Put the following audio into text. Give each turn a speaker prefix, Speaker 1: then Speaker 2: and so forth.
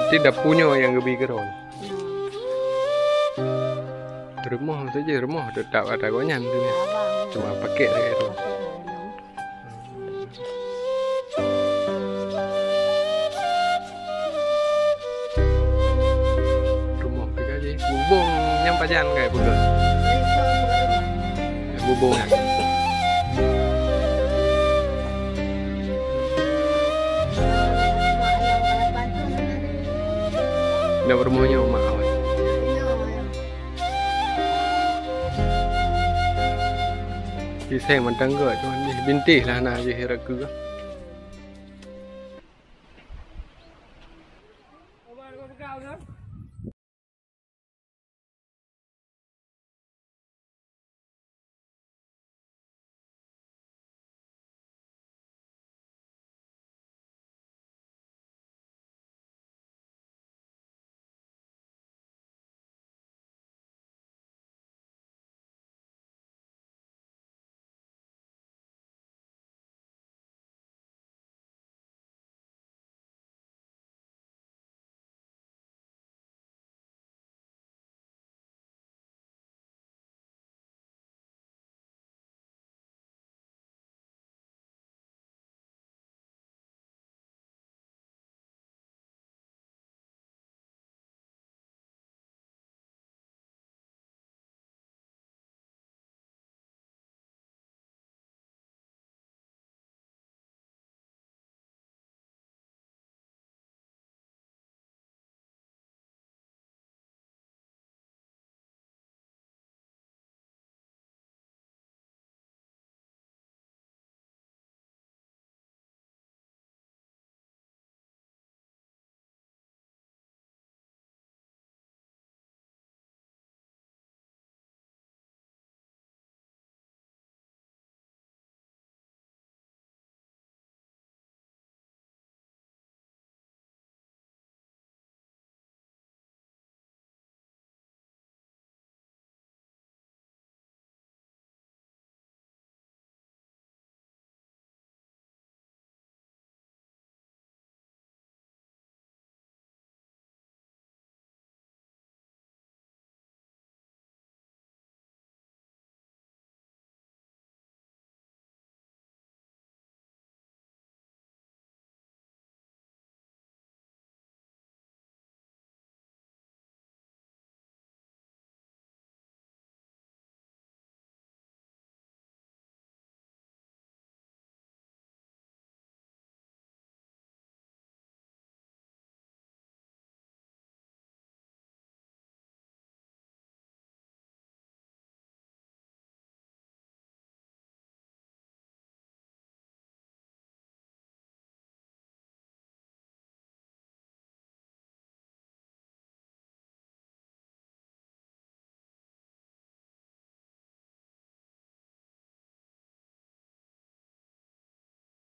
Speaker 1: Tidak punya yang lebih keron. Rumah saja rumah tetap ada konyan tu ni. Cuma pakai saja tu. Rumah pergi aja. Bubung yang pajan kayak betul. Bubung. Dah rumahnya mak awak. Di saya mentangga cuma ni bintih lah nak je hira ke.